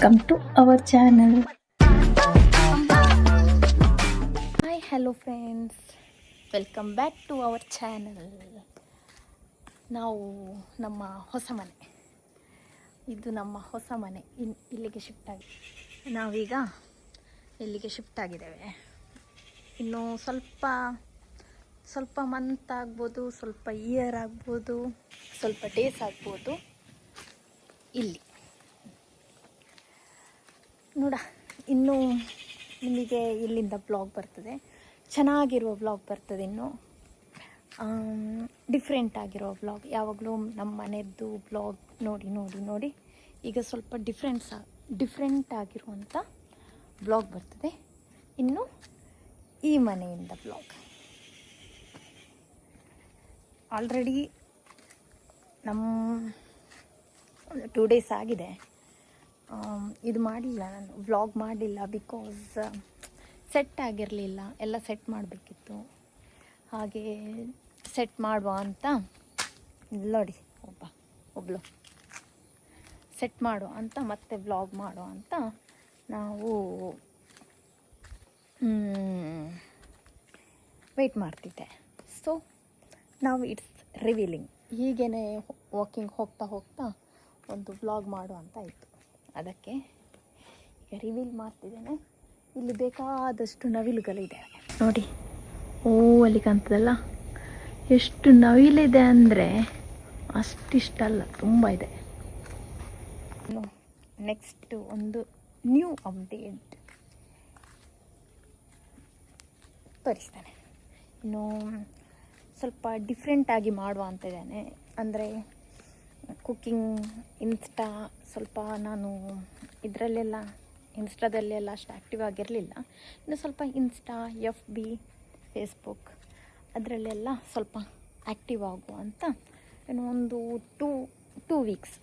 Welcome to our channel. Hi, hello friends. Welcome back to our channel. ನಾವು ನಮ್ಮ ಹೊಸ ಮನೆ, ಇದು ನಮ್ಮ ಹೊಸ ಮನೆ ಇಲ್ಲಿಗೆ ಶಿಫ್ಟ್ ಆಗಿ ನಾವೀಗ ಇಲ್ಲಿಗೆ ಶಿಫ್ಟ್ ಆಗಿದ್ದೇವೆ. ಇನ್ನು ಸ್ವಲ್ಪ ಮಂತ್ ಆಗ್ಬೋದು, ಸ್ವಲ್ಪ ಇಯರ್ ಆಗ್ಬೋದು, ಸ್ವಲ್ಪ ಡೇಸ್ ಆಗ್ಬೋದು. ಇಲ್ಲಿ ನೋಡ, ಇನ್ನು ನಿಮಗೆ ಇಲ್ಲಿಂದ ಬ್ಲಾಗ್ ಬರ್ತದೆ, ಚೆನ್ನಾಗಿರುವ ಬ್ಲಾಗ್ ಬರ್ತದೆ. ಇನ್ನು ಡಿಫ್ರೆಂಟ್ ಆಗಿರೋ ಬ್ಲಾಗ್, ಯಾವಾಗಲೂ ನಮ್ಮ ಮನೆಯದ್ದು ಬ್ಲಾಗ್ ನೋಡಿ ಈಗ ಸ್ವಲ್ಪ ಡಿಫ್ರೆಂಟ್ ಆಗಿರುವಂಥ ಬ್ಲಾಗ್ ಬರ್ತದೆ. ಇನ್ನು ಈ ಮನೆಯಿಂದ ಬ್ಲಾಗ್ ಆಲ್ರೆಡಿ ನಮ್ಮ 2 days ಆಗಿದೆ. ಇದು ಮಾಡಲಿಲ್ಲ, ನಾನು ವ್ಲಾಗ್ ಮಾಡಲಿಲ್ಲ, ಬಿಕಾಸ್ ಸೆಟ್ ಆಗಿರಲಿಲ್ಲ. ಎಲ್ಲ ಸೆಟ್ ಮಾಡಬೇಕಿತ್ತು. ಹಾಗೆ ಸೆಟ್ ಮಾಡುವ ಅಂತ ನೋಡಿ, ಒಬ್ಳು ಸೆಟ್ ಮಾಡುವ ಅಂತ, ಮತ್ತೆ ವ್ಲಾಗ್ ಮಾಡುವ ಅಂತ ನಾವು ವೆಯ್ಟ್ ಮಾಡ್ತಿದ್ದೆ. ಸೊ ನಾವು ಇಟ್ಸ್ ರಿವೀಲಿಂಗ್, ಹೀಗೇ ವಾಕಿಂಗ್ ಹೋಗ್ತಾ ಒಂದು ವ್ಲಾಗ್ ಮಾಡುವ ಅಂತ ಆಯಿತು. ಅದಕ್ಕೆ ಈಗ ರಿವೀಲ್ ಮಾಡ್ತಿದ್ದೇನೆ. ಇಲ್ಲಿ ಬೇಕಾದಷ್ಟು ನವಿಲುಗಳಿದೆ ನೋಡಿ. ಅಲ್ಲಿ ಕಾಣ್ತದಲ್ಲ, ಎಷ್ಟು ನವಿಲಿದೆ ಅಂದರೆ ಅಷ್ಟಿಷ್ಟಲ್ಲ, ತುಂಬ ಇದೆ. ಇನ್ನು ನೆಕ್ಸ್ಟ್ ಒಂದು ನ್ಯೂ ಅಪ್ಡೇಟ್ ತೋರಿಸ್ತೇನೆ. ಇನ್ನು ಸ್ವಲ್ಪ ಡಿಫ್ರೆಂಟಾಗಿ ಮಾಡುವ ಅಂತ ಇದ್ದೇನೆ. ಅಂದರೆ ಕುಕ್ಕಿಂಗ್ ಇನ್ಸ್ಟಾ ಸ್ವಲ್ಪ ನಾನು ಇನ್ಸ್ಟಾದಲ್ಲೆಲ್ಲ ಅಷ್ಟು ಆ್ಯಕ್ಟಿವ್ ಆಗಿರಲಿಲ್ಲ. ಇನ್ನು ಸ್ವಲ್ಪ ಇನ್ಸ್ಟಾ, FB, ಫೇಸ್ಬುಕ್ ಅದರಲ್ಲೆಲ್ಲ ಸ್ವಲ್ಪ ಆ್ಯಕ್ಟಿವ್ ಆಗುವ ಅಂತ ಇನ್ನು ಒಂದು ಟೂ ವೀಕ್ಸ್.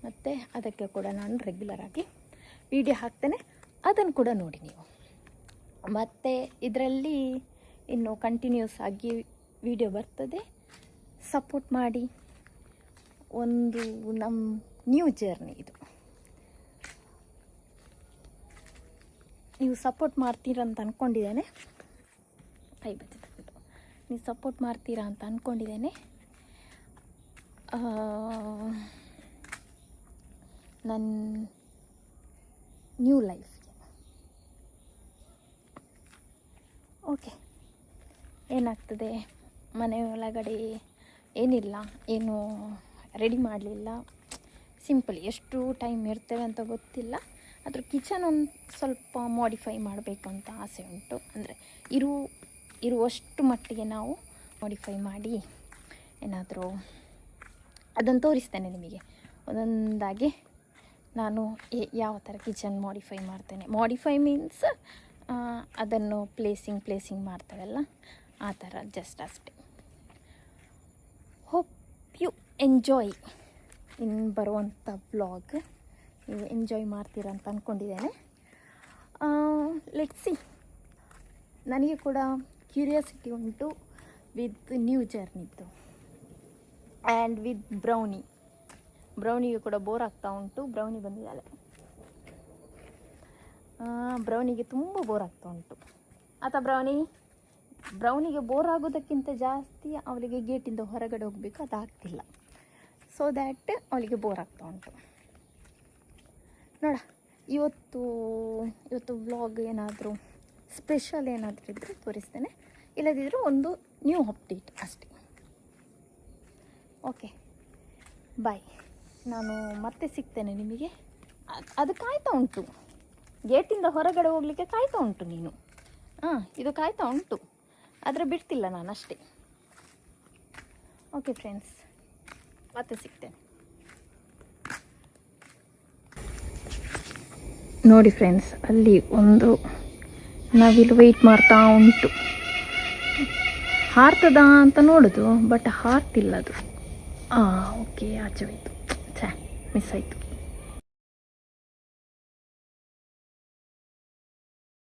ಮತ್ತು ಅದಕ್ಕೆ ಕೂಡ ನಾನು ರೆಗ್ಯುಲರಾಗಿ ವಿಡಿಯೋ ಹಾಕ್ತೇನೆ, ಅದನ್ನು ಕೂಡ ನೋಡಿ ನೀವು. ಮತ್ತು ಇದರಲ್ಲಿ ಇನ್ನು ಕಂಟಿನ್ಯೂಸ್ ಆಗಿ ವಿಡಿಯೋ ಬರ್ತದೆ. ಸಪೋರ್ಟ್ ಮಾಡಿ. ಒಂದು ನಮ್ಮ ನ್ಯೂ ಜರ್ನಿ ಇದು. ನೀವು ಸಪೋರ್ಟ್ ಮಾಡ್ತೀರಾ ಅಂತ ಅಂದ್ಕೊಂಡಿದ್ದೇನೆ. ನೀವು ಸಪೋರ್ಟ್ ಮಾಡ್ತೀರಾ ಅಂತ ಅಂದ್ಕೊಂಡಿದ್ದೇನೆ. ನನ್ನ ನ್ಯೂ ಲೈಫ್ಗೆ ಓಕೆ. ಏನಾಗ್ತದೆ, ಮನೆ ಒಳಗಡೆ ಏನಿಲ್ಲ, ಏನು ರೆಡಿ ಮಾಡಲಿಲ್ಲ, ಸಿಂಪಲ್. ಎಷ್ಟು ಟೈಮ್ ಇರ್ತೇವೆ ಅಂತ ಗೊತ್ತಿಲ್ಲ. ಅದ್ರ ಕಿಚನ್ ಒಂದು ಸ್ವಲ್ಪ ಮಾಡಿಫೈ ಮಾಡಬೇಕು ಅಂತ ಆಸೆ ಉಂಟು. ಅಂದರೆ ಇರುವಷ್ಟು ಮಟ್ಟಿಗೆ ನಾವು ಮಾಡಿಫೈ ಮಾಡಿ ಏನಾದರೂ ಅದನ್ನು ತೋರಿಸ್ತೇನೆ ನಿಮಗೆ ಒಂದೊಂದಾಗಿ. ನಾನು ಯಾವ ಥರ ಕಿಚನ್ ಮಾಡಿಫೈ ಮಾಡ್ತೇನೆ. ಮಾಡಿಫೈ ಮೀನ್ಸ್ ಅದನ್ನು ಪ್ಲೇಸಿಂಗ್ ಮಾಡ್ತೇವಲ್ಲ, ಆ ಥರ ಜಸ್ಟ್ ಅಷ್ಟೇ. ಹೋಪ್ ಯು ಎಂಜಾಯ್ ಇನ್ನು ಬರುವಂಥ ಬ್ಲಾಗ್. ನೀವು ಎಂಜಾಯ್ ಮಾಡ್ತೀರ ಅಂತ ಅಂದ್ಕೊಂಡಿದ್ದೇನೆ. Let's see. ನನಗೆ ಕೂಡ ಕ್ಯೂರಿಯಾಸಿಟಿ ಉಂಟು ವಿತ್ ನ್ಯೂ ಜರ್ನಿದ್ದು. ಆ್ಯಂಡ್ ವಿತ್ ಬ್ರೌನಿಗೆ ಕೂಡ ಬೋರ್ ಆಗ್ತಾ ಉಂಟು. ಬ್ರೌನಿ ಬಂದಿದ್ದಾಳೆ. ಬ್ರೌನಿಗೆ ತುಂಬ ಬೋರ್ ಆಗ್ತಾ ಉಂಟು. ಬ್ರೌನಿಗೆ ಬೋರ್ ಆಗೋದಕ್ಕಿಂತ ಜಾಸ್ತಿ ಅವಳಿಗೆ ಗೇಟಿಂದ ಹೊರಗಡೆ ಹೋಗಬೇಕು, ಅದಾಗ್ತಿಲ್ಲ. ಸೊ ದ್ಯಾಟ್ ಅವಳಿಗೆ ಬೋರ್ ಆಗ್ತಾ ಉಂಟು. ನೋಡ, ಇವತ್ತು ವ್ಲಾಗ್ ಏನಾದರೂ ಸ್ಪೆಷಲ್ ಏನಾದರೂ ಇದ್ದರೆ ತೋರಿಸ್ತೇನೆ, ಇಲ್ಲದಿದ್ದರೂ ಒಂದು ನ್ಯೂ ಅಪ್ಡೇಟ್ ಅಷ್ಟೇ. ಓಕೆ, ಬಾಯ್. ನಾನು ಮತ್ತೆ ಸಿಗ್ತೇನೆ ನಿಮಗೆ. ಅದು ಕಾಯ್ತಾ ಉಂಟು, ಗೇಟಿಂದ ಹೊರಗಡೆ ಹೋಗಲಿಕ್ಕೆ ಕಾಯ್ತಾ ಉಂಟು ನೀನು. ಇದು ಕಾಯ್ತಾ ಉಂಟು, ಆದರೆ ಬಿಡ್ತಿಲ್ಲ ನಾನು ಅಷ್ಟೇ. ಓಕೆ ಫ್ರೆಂಡ್ಸ್, ಮತ್ತೆ ಸಿಗ್ತೇನೆ. ನೋಡಿ ಫ್ರೆಂಡ್ಸ್, ಅಲ್ಲಿ ಒಂದು ನವಿಲು ವೆಯ್ಟ್ ಮಾಡ್ತಾ ಉಂಟು. ಹಾರ್ತದ ಅಂತ ನೋಡೋದು, ಬಟ್ ಹಾರ್ತಿಲ್ಲ ಅದು. ಓಕೆ, ಆಚೆ ಹೋಯ್ತು. ಮಿಸ್ ಆಯಿತು.